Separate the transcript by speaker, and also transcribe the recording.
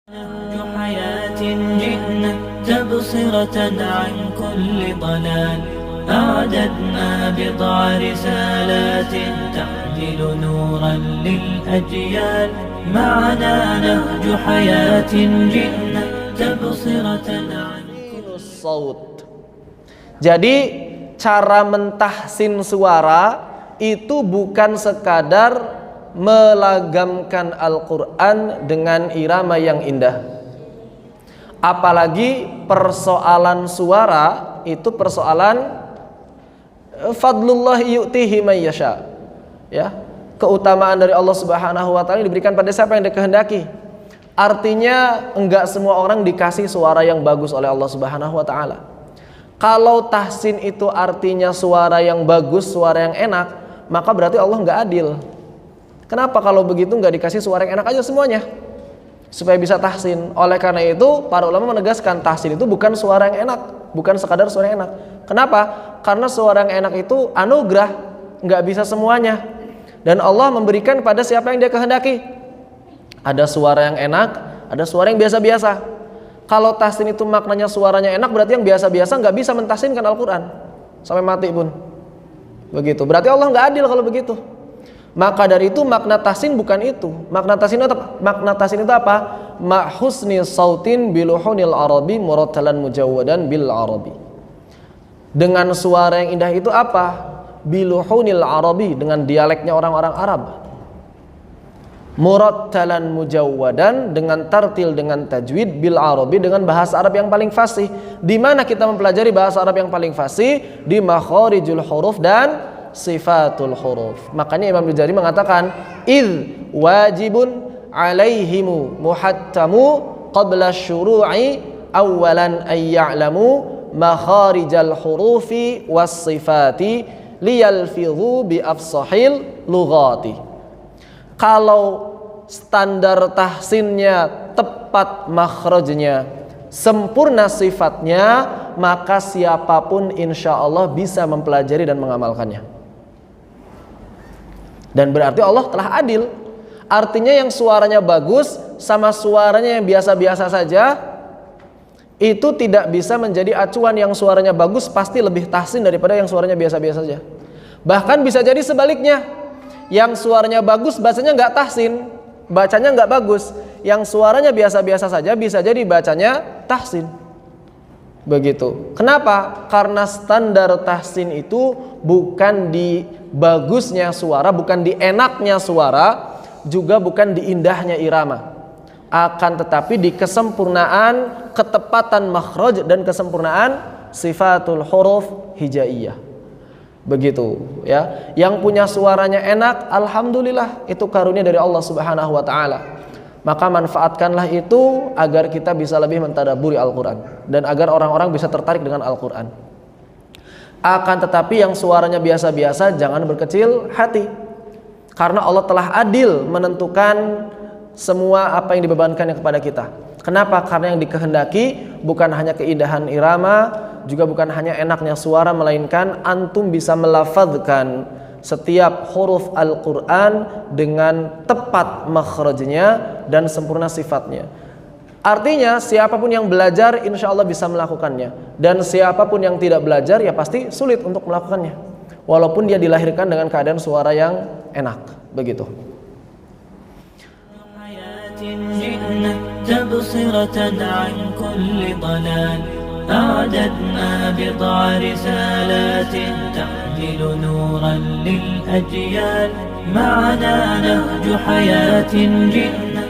Speaker 1: نهج حياة جئنا تبصرة عن كل ضلال أعددنا بضع رسالات تحمل نورا للأجيال معنا نهج حياة جئنا تبصرة عن كل
Speaker 2: الصوت. Jadi cara mentahsin suara itu bukan sekadar melagamkan Al-Quran dengan irama yang indah. Apalagi persoalan suara itu persoalan fadlullah yu'tihi may yasha. Ya, keutamaan dari Allah Subhanahu wa taala diberikan pada siapa yang dikehendaki. Artinya enggak semua orang dikasih suara yang bagus oleh Allah Subhanahu wa taala. Kalau tahsin itu artinya suara yang bagus, suara yang enak, maka berarti Allah enggak adil. Kenapa kalau begitu nggak dikasih suara yang enak aja semuanya supaya bisa tahsin? Oleh karena itu para ulama menegaskan tahsin itu bukan suara yang enak, bukan sekadar suara yang enak. Kenapa? Karena suara yang enak itu anugerah, nggak bisa semuanya. Dan Allah memberikan pada siapa yang Dia kehendaki. Ada suara yang enak, ada suara yang biasa-biasa. Kalau tahsin itu maknanya suaranya enak, berarti yang biasa-biasa nggak bisa mentahsinkan Al-Quran sampai mati pun. Begitu. Berarti Allah nggak adil kalau begitu. Maka dari itu makna tahsin bukan itu. Makna tahsin itu apa? Ma husni sautin biluhunil arabi murattalan mujawwadan bil arabi. Dengan suara yang indah itu apa? Biluhunil arabi, dengan dialeknya orang-orang Arab. Murattalan mujawwadan, dengan tartil, dengan tajwid, bil arabi, dengan bahasa Arab yang paling fasih. Di mana kita mempelajari bahasa Arab yang paling fasih? Di makharijul huruf dan sifatul huruf. Makanya Imam Al-Jari mengatakan id wajibun alaihimu muhattamu qabla syuru'i awalan ay ya'lamu makharijal hurufi was sifati liyalfidhu bi afsahil lughati. Kalau standar tahsinnya tepat makhrajnya, sempurna sifatnya, maka siapapun insya Allah bisa mempelajari dan mengamalkannya. Dan berarti Allah telah adil. Artinya yang suaranya bagus sama suaranya yang biasa-biasa saja itu tidak bisa menjadi acuan. Yang suaranya bagus pasti lebih tahsin daripada yang suaranya biasa-biasa saja. Bahkan bisa jadi sebaliknya, yang suaranya bagus bacanya nggak tahsin, bacanya nggak bagus. Yang suaranya biasa-biasa saja bisa jadi bacanya tahsin. Begitu. Kenapa? Karena standar tahsin itu bukan di bagusnya suara, bukan di enaknya suara, juga bukan di indahnya irama. Akan tetapi di kesempurnaan ketepatan makhraj dan kesempurnaan sifatul huruf hijaiyah. Begitu, ya. Yang punya suaranya enak, alhamdulillah, itu karunia dari Allah Subhanahu wa taala. Maka manfaatkanlah itu agar kita bisa lebih mentadabburi Al-Quran dan agar orang-orang bisa tertarik dengan Al-Quran. Akan tetapi yang suaranya biasa-biasa jangan berkecil hati, karena Allah telah adil menentukan semua apa yang dibebankannya kepada kita. Kenapa? Karena yang dikehendaki bukan hanya keindahan irama, juga bukan hanya enaknya suara, melainkan antum bisa melafadzkan setiap huruf Al-Quran dengan tepat makhrajnya dan sempurna sifatnya. Artinya siapapun yang belajar insya Allah bisa melakukannya, dan siapapun yang tidak belajar ya pasti sulit untuk melakukannya, walaupun dia dilahirkan dengan keadaan suara yang enak. Begitu.
Speaker 1: أعددنا بضع رسالات تحمل نورا للأجيال معنا نهج حياة جئنا